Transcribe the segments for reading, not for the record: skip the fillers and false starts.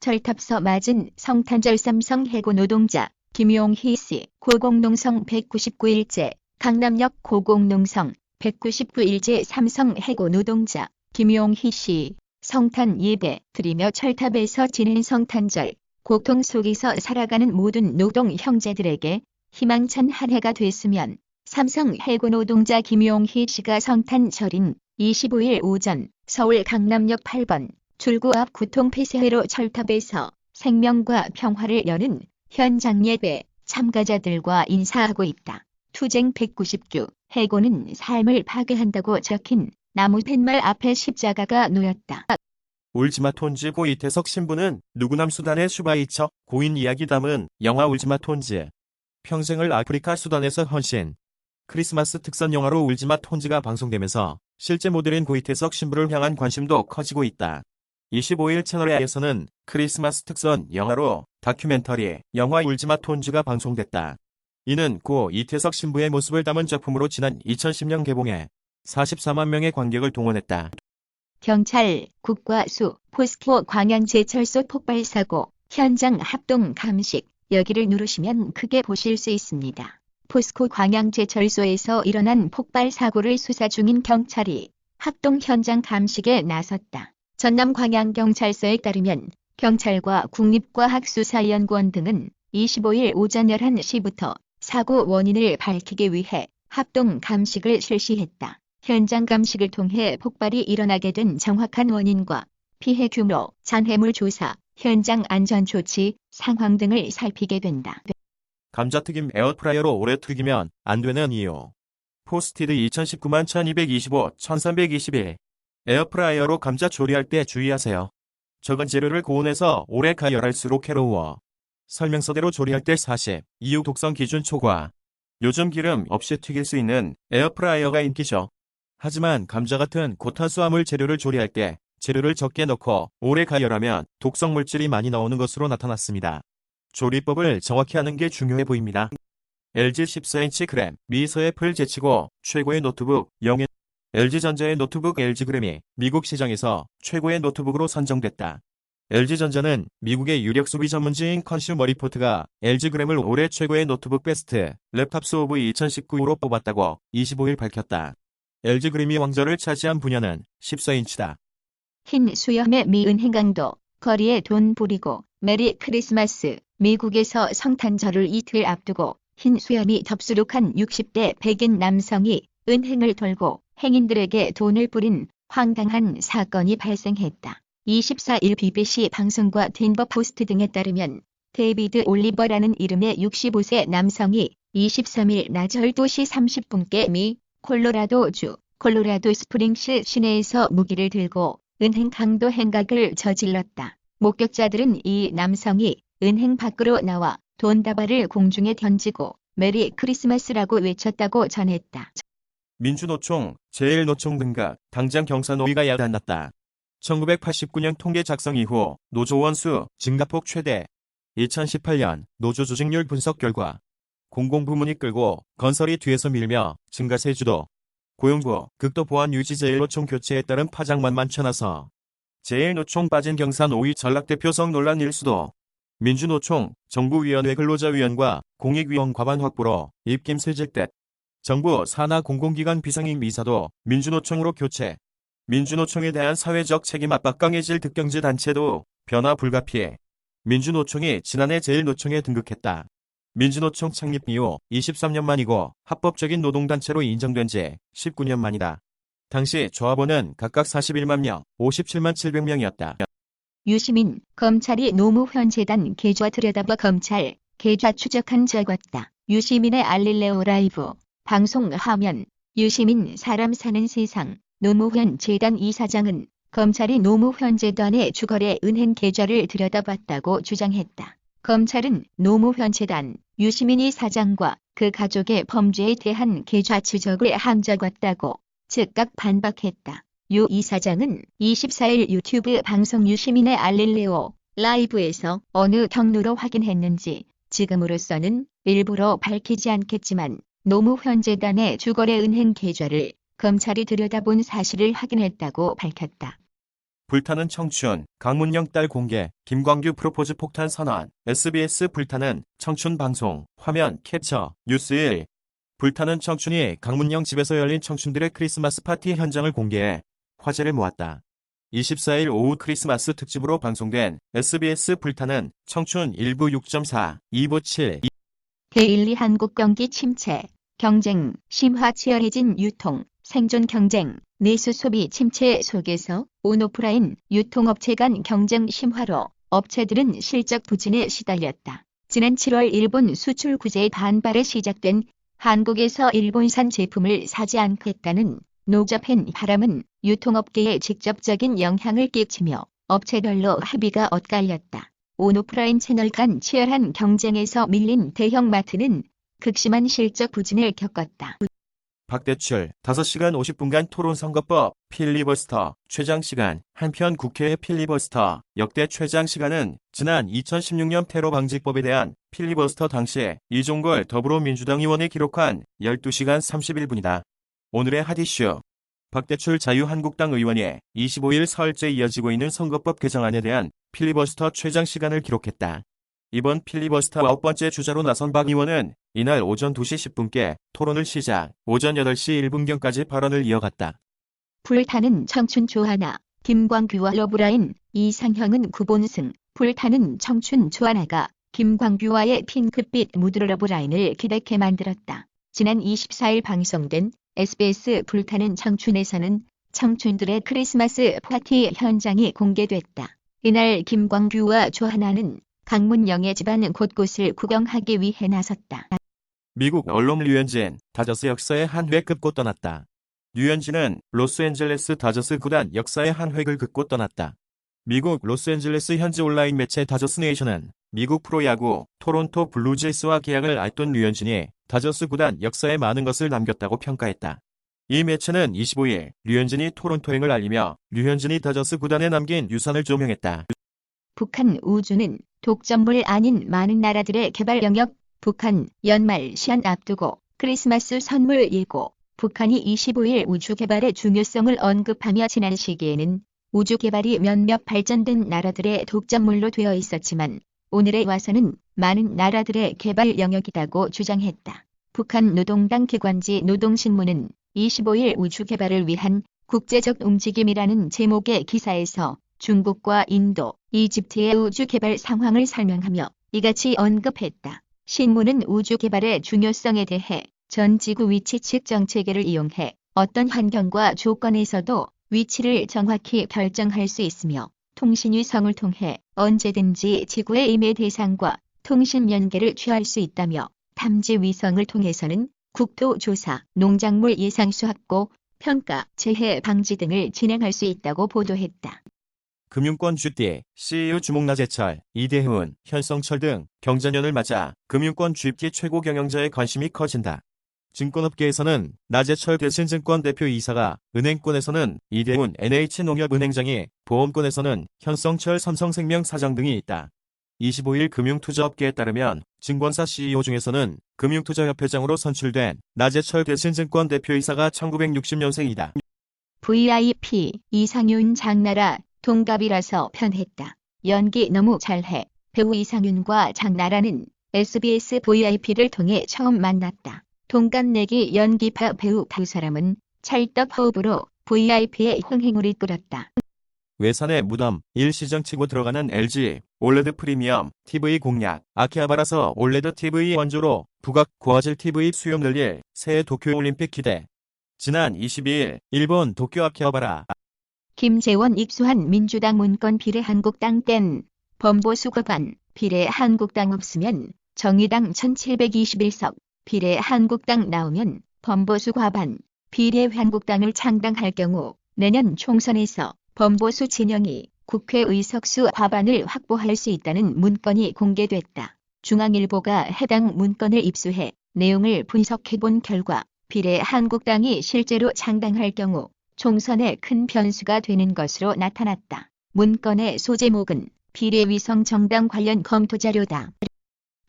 철탑서 맞은 성탄절 삼성 해고 노동자 김용희 씨 고공농성 199일째, 강남역 고공농성 199일째 삼성 해고 노동자 김용희 씨 성탄 예배 드리며 철탑에서 지낸 성탄절, 고통 속에서 살아가는 모든 노동 형제들에게 희망찬 한 해가 됐으면 삼성 해고 노동자 김용희 씨가 성탄절인 25일 오전 서울 강남역 8번 출구 앞 구통폐쇄회로 철탑에서 생명과 평화를 여는 현장 예배 참가자들과 인사하고 있다. 투쟁 199, 해고는 삶을 파괴한다고 적힌 나무 팻말 앞에 십자가가 놓였다. 울지마 톤즈 고 이태석 신부는 누구남 수단의 슈바이처 고인 이야기 담은 영화 울지마 톤즈. 평생을 아프리카 수단에서 헌신. 크리스마스 특선 영화로 울지마 톤즈가 방송되면서 실제 모델인 고이태석 신부를 향한 관심도 커지고 있다. 25일 채널A에서는 크리스마스 특선 영화로 다큐멘터리 영화 울지마 톤즈가 방송됐다. 이는 고 이태석 신부의 모습을 담은 작품으로 지난 2010년 개봉해 44만 명의 관객을 동원했다. 경찰, 국과수, 포스코 광양제철소 폭발 사고, 현장 합동 감식, 여기를 누르시면 크게 보실 수 있습니다. 포스코 광양제철소에서 일어난 폭발 사고를 수사 중인 경찰이 합동 현장 감식에 나섰다. 전남광양경찰서에 따르면 경찰과 국립과학수사연구원 등은 25일 오전 11시부터 사고 원인을 밝히기 위해 합동 감식을 실시했다. 현장 감식을 통해 폭발이 일어나게 된 정확한 원인과 피해 규모, 잔해물 조사, 현장 안전 조치, 상황 등을 살피게 된다. 감자튀김 에어프라이어로 오래 튀기면 안 되는 이유. 포스티드 2019만 1225, 1321. 에어프라이어로 감자 조리할 때 주의하세요. 적은 재료를 고온에서 오래 가열할수록 해로워. 설명서대로 조리할 때 40, 이육 독성 기준 초과. 요즘 기름 없이 튀길 수 있는 에어프라이어가 인기죠. 하지만 감자 같은 고탄수화물 재료를 조리할 때 재료를 적게 넣고 오래 가열하면 독성 물질이 많이 나오는 것으로 나타났습니다. 조리법을 정확히 하는 게 중요해 보입니다. LG 14인치 그램, 미서 애플 제치고 최고의 노트북 영예. LG전자의 노트북 LG그램이 미국 시장에서 최고의 노트북으로 선정됐다. LG전자는 미국의 유력 소비 전문지인 컨슈머 리포트가 LG그램을 올해 최고의 노트북 베스트 랩탑스 오브 2019로 뽑았다고 25일 밝혔다. LG그램이 왕좌를 차지한 분야는 14인치다. 흰 수염의 미은행 강도, 거리에 돈 부리고 메리 크리스마스. 미국에서 성탄절을 이틀 앞두고 흰 수염이 덥수룩한 60대 백인 남성이 은행을 돌고 행인들에게 돈을 뿌린 황당한 사건이 발생했다. 24일 BBC 방송과 덴버 포스트 등에 따르면 데이비드 올리버라는 이름의 65세 남성이 23일 낮 12시 30분께 미 콜로라도주 콜로라도 스프링스 시내에서 무기를 들고 은행 강도 행각을 저질렀다. 목격자들은 이 남성이 은행 밖으로 나와 돈다발을 공중에 던지고 메리 크리스마스라고 외쳤다고 전했다. 민주노총, 제1노총 등과 당장 경사노위가 야단났다. 1989년 통계 작성 이후 노조원 수 증가폭 최대. 2018년 노조 조직률 분석 결과 공공부문이 끌고 건설이 뒤에서 밀며 증가세 주도. 고용부, 극도 보안 유지 제1노총 교체에 따른 파장 만만찮아서 제1노총 빠진 경사노위 전락대표성 논란 일수도. 민주노총, 정부위원회 근로자위원과 공익위원 과반 확보로 입김 슬질 듯. 정부 산하 공공기관 비상임 이사도 민주노총으로 교체. 민주노총에 대한 사회적 책임 압박 강해질 득경제 단체도 변화 불가피해. 민주노총이 지난해 제1노총에 등극했다. 민주노총 창립 이후 23년 만이고 합법적인 노동단체로 인정된 지 19년 만이다. 당시 조합원은 각각 41만 명, 57만 700명이었다. 유시민, 검찰이 노무현 재단 계좌 들여다봐 검찰 계좌 추적한 적 없다. 유시민의 알릴레오 라이브 방송 화면. 유시민 사람 사는 세상. 노무현 재단 이사장은 검찰이 노무현 재단의 주거래 은행 계좌를 들여다봤다고 주장했다. 검찰은 노무현 재단 유시민 이사장과 그 가족의 범죄에 대한 계좌 추적을 한 적 없다고 즉각 반박했다. 유 이사장은 24일 유튜브 방송 유시민의 알릴레오 라이브에서 어느 경로로 확인했는지 지금으로서는 일부러 밝히지 않겠지만 노무현 재단의 주거래 은행 계좌를 검찰이 들여다본 사실을 확인했다고 밝혔다. 불타는 청춘, 강문영 딸 공개, 김광규 프로포즈 폭탄 선언, SBS 불타는 청춘 방송, 화면 캡처, 뉴스 1. 불타는 청춘이 강문영 집에서 열린 청춘들의 크리스마스 파티 현장을 공개해 화제를 모았다. 24일 오후 크리스마스 특집으로 방송된 SBS 불타는 청춘 1부 6.4, 2부 7. 데일리 한국 경기 침체, 경쟁, 심화 치열해진 유통, 생존 경쟁, 내수 소비 침체 속에서 온오프라인 유통업체 간 경쟁 심화로 업체들은 실적 부진에 시달렸다. 지난 7월 일본 수출 규제 반발에 시작된 한국에서 일본산 제품을 사지 않겠다는 노자펜 바람은 유통업계에 직접적인 영향을 끼치며 업체별로 합의가 엇갈렸다. 온오프라인 채널 간 치열한 경쟁에서 밀린 대형마트는 극심한 실적 부진을 겪었다. 박대출 5시간 50분간 토론 선거법 필리버스터 최장 시간. 한편 국회의 필리버스터 역대 최장 시간은 지난 2016년 테러 방지법에 대한 필리버스터 당시 이종걸 더불어민주당 의원이 기록한 12시간 31분이다. 오늘의 핫 이슈. 박대출 자유한국당 의원이 25일 사흘째 이어지고 있는 선거법 개정안에 대한 필리버스터 최장 시간을 기록했다. 이번 필리버스터 9번째 주자로 나선 박 의원은 이날 오전 2시 10분께 토론을 시작, 오전 8시 1분경까지 발언을 이어갔다. 불타는 청춘 조하나, 김광규와 러브라인, 이상형은 9본승, 불타는 청춘 조하나가 김광규와의 핑크빛 무드 러브라인을 기대케 만들었다. 지난 24일 방송된 SBS 불타는 청춘에서는 청춘들의 크리스마스 파티 현장이 공개됐다. 이날 김광규와 조하나는 강문영의 집안 곳곳을 구경하기 위해 나섰다. 미국 언론 류현진, 다저스 역사의 한 획 긋고 떠났다. 류현진은 로스앤젤레스 다저스 구단 역사의 한 획을 긋고 떠났다. 미국 로스앤젤레스 현지 온라인 매체 다저스 네이션은 미국 프로야구 토론토 블루제이스와 계약을 앞둔 류현진이 다저스 구단 역사에 많은 것을 남겼다고 평가했다. 이 매체는 25일 류현진이 토론토행을 알리며 류현진이 다저스 구단에 남긴 유산을 조명했다. 북한 우주는 독점물 아닌 많은 나라들의 개발 영역. 북한 연말 시한 앞두고 크리스마스 선물 예고. 북한이 25일 우주 개발의 중요성을 언급하며 지난 시기에는 우주 개발이 몇몇 발전된 나라들의 독점물로 되어 있었지만 오늘에 와서는 많은 나라들의 개발 영역이라고 주장했다. 북한 노동당 기관지 노동신문은 25일 우주 개발을 위한 국제적 움직임이라는 제목의 기사에서 중국과 인도, 이집트의 우주 개발 상황을 설명하며 이같이 언급했다. 신문은 우주 개발의 중요성에 대해 전 지구 위치 측정 체계를 이용해 어떤 환경과 조건에서도 위치를 정확히 결정할 수 있으며 통신 위성을 통해 언제든지 지구의 임의 대상과 통신 연계를 취할 수 있다며 탐지 위성을 통해서는 국토 조사, 농작물 예상수 확보, 평가, 재해 방지 등을 진행할 수 있다고 보도했다. 금융권 쥐띠, CEO 주목 나재철, 이대훈, 현성철 등 경자년을 맞아 금융권 쥐띠 최고 경영자의 관심이 커진다. 증권업계에서는 나재철 대신증권 대표이사가, 은행권에서는 이대훈 NH농협은행장이, 보험권에서는 현성철 삼성생명 사장 등이 있다. 25일 금융투자업계에 따르면 증권사 CEO 중에서는 금융투자협회장으로 선출된 나재철 대신증권 대표이사가 1960년생이다. VIP 이상윤 장나라 동갑이라서 편했다. 연기 너무 잘해. 배우 이상윤과 장나라는 SBS VIP를 통해 처음 만났다. 동갑내기 연기파 배우 두 사람은 찰떡 호흡으로 VIP의 흥행을 이끌었다. 외산의 무덤, 일시정 치고 들어가는 LG 올레드 프리미엄 TV 공약, 아키하바라서 올레드 TV 원조로 북악 고화질 TV 수요 늘릴 새해 도쿄올림픽 기대. 지난 22일 일본 도쿄 아키하바라. 김재원 입수한 민주당 문건 비례 한국당 땐 범보수 과반, 비례 한국당 없으면 정의당 1721석, 비례 한국당 나오면 범보수 과반, 비례 한국당을 창당할 경우 내년 총선에서 범보수 진영이 국회 의석수 과반을 확보할 수 있다는 문건이 공개됐다. 중앙일보가 해당 문건을 입수해 내용을 분석해본 결과 비례 한국당이 실제로 창당할 경우 총선에 큰 변수가 되는 것으로 나타났다. 문건의 소제목은 비례위성 정당 관련 검토자료다.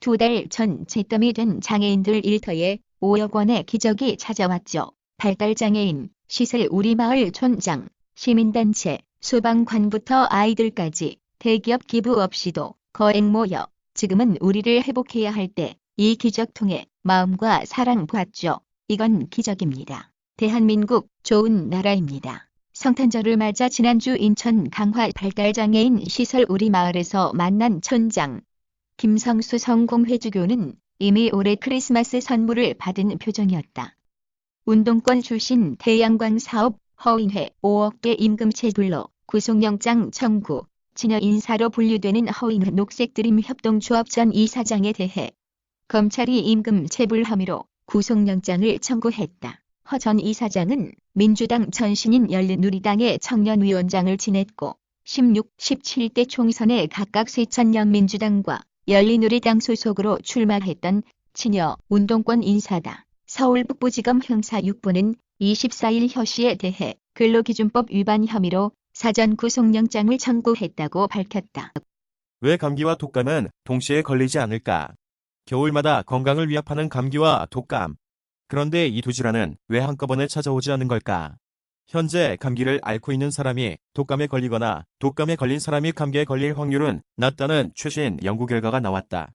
2달 전 잿더미 된 장애인들 일터에 5억 원의 기적이 찾아왔죠. 발달장애인, 시설 우리마을 촌장, 시민단체, 소방관부터 아이들까지 대기업 기부 없이도 거액 모여 지금은 우리를 회복해야 할 때 이 기적 통해 마음과 사랑 보았죠. 이건 기적입니다. 대한민국 좋은 나라입니다. 성탄절을 맞아 지난주 인천 강화 발달장애인 시설 우리마을에서 만난 촌장 김성수 성공회주교는 이미 올해 크리스마스 선물을 받은 표정이었다. 운동권 출신 태양광 사업 허인회 5억개 임금체불로 구속영장 청구, 친여 인사로 분류되는 허인회 녹색드림 협동조합 전 이사장에 대해 검찰이 임금체불 혐의로 구속영장을 청구했다. 허 전 이사장은 민주당 전신인 열린우리당의 청년위원장을 지냈고 16, 17대 총선에 각각 쇠천년 민주당과 열린우리당 소속으로 출마했던 친여 운동권 인사다. 서울북부지검 형사 6부는 24일 허 씨에 대해 근로기준법 위반 혐의로 사전 구속영장을 청구했다고 밝혔다. 왜 감기와 독감은 동시에 걸리지 않을까? 겨울마다 건강을 위협하는 감기와 독감. 그런데 이 두 질환은 왜 한꺼번에 찾아오지 않는 걸까? 현재 감기를 앓고 있는 사람이 독감에 걸리거나 독감에 걸린 사람이 감기에 걸릴 확률은 낮다는 최신 연구 결과가 나왔다.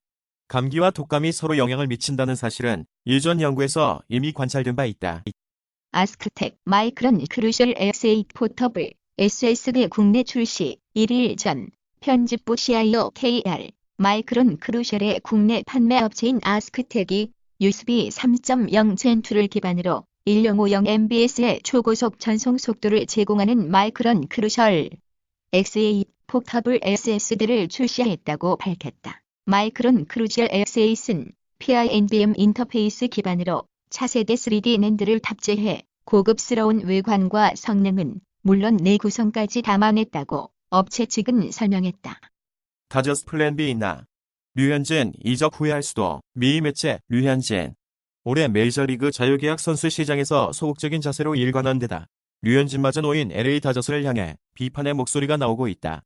감기와 독감이 서로 영향을 미친다는 사실은 일전 연구에서 이미 관찰된 바 있다. 아스크텍 마이크론 크루셜 SA 포터블 SSD 국내 출시 1일 전 편집부 CIO KR 마이크론 크루셜의 국내 판매 업체인 아스크텍이 USB 3.0 젠2를 기반으로 1050mbs의 초고속 전송 속도를 제공하는 마이크론 크루셜 XA 포터블 SSD를 출시했다고 밝혔다. 마이크론 크루셜 XA는 PINBM 인터페이스 기반으로 차세대 3D 낸드를 탑재해 고급스러운 외관과 성능은 물론 내구성까지 담아냈다고 업체 측은 설명했다. 다저스 플랜 B 있나? 류현진 이적 후회할 수도. 미 매체 류현진. 올해 메이저리그 자유계약 선수 시장에서 소극적인 자세로 일관한 데다 류현진마저 놓인 LA 다저스를 향해 비판의 목소리가 나오고 있다.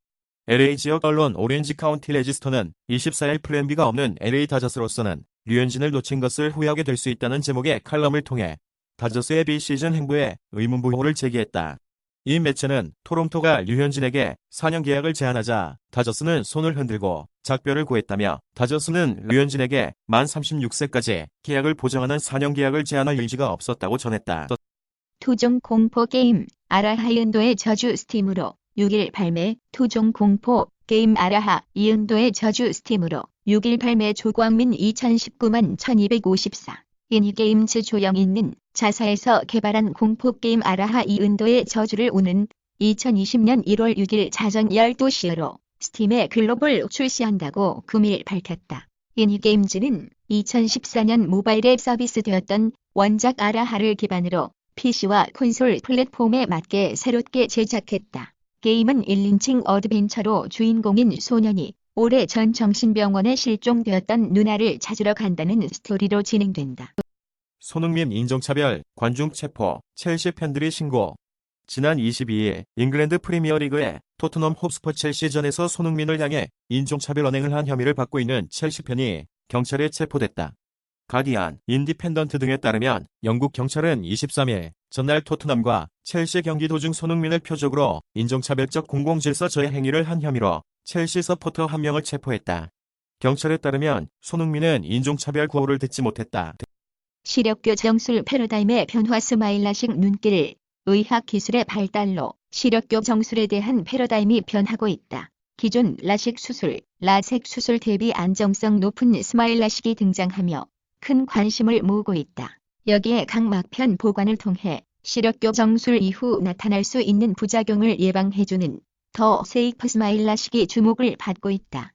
LA 지역 언론 오렌지 카운티 레지스터는 24일 플랜 B가 없는 LA 다저스로서는 류현진을 놓친 것을 후회하게 될 수 있다는 제목의 칼럼을 통해 다저스의 비시즌 행보에 의문부호를 제기했다. 이 매체는 토론토가 류현진에게 4년 계약을 제안하자 다저스는 손을 흔들고 작별을 고했다며 다저스는 류현진에게 만 36세까지 계약을 보장하는 4년 계약을 제안할 의지가 없었다고 전했다. 토종 공포 게임 아라하 이은도의 저주 스팀으로 6일 발매. 토종 공포 게임 아라하 이은도의 저주 스팀으로 6일 발매. 조광민 2019만 1254. 이니게임즈 조영있는 자사에서 개발한 공포게임 아라하 이은도의 저주를 우는 2020년 1월 6일 자정 12시로 스팀에 글로벌 출시한다고 금일 밝혔다. 이니게임즈는 2014년 모바일 앱 서비스 되었던 원작 아라하를 기반으로 PC와 콘솔 플랫폼에 맞게 새롭게 제작했다. 게임은 1인칭 어드벤처로 주인공인 소년이 오래전 정신병원에 실종되었던 누나를 찾으러 간다는 스토리로 진행된다. 손흥민 인종차별, 관중 체포, 첼시 팬들이 신고. 지난 22일 잉글랜드 프리미어리그의 토트넘 홉스퍼 첼시전에서 손흥민을 향해 인종차별 언행을 한 혐의를 받고 있는 첼시 팬이 경찰에 체포됐다. 가디안, 인디펜던트 등에 따르면 영국 경찰은 23일 전날 토트넘과 첼시 경기 도중 손흥민을 표적으로 인종차별적 공공질서 저해 행위를 한 혐의로 첼시 서포터 1명을 체포했다. 경찰에 따르면 손흥민은 인종차별 구호를 듣지 못했다. 시력교 정술 패러다임의 변화 스마일라식 눈길. 의학기술의 발달로 시력교 정술에 대한 패러다임이 변하고 있다. 기존 라식 수술, 라섹 수술 대비 안정성 높은 스마일라식이 등장하며 큰 관심을 모으고 있다. 여기에 각막편 보관을 통해 시력교 정술 이후 나타날 수 있는 부작용을 예방해주는 더 세이프 스마일라식이 주목을 받고 있다.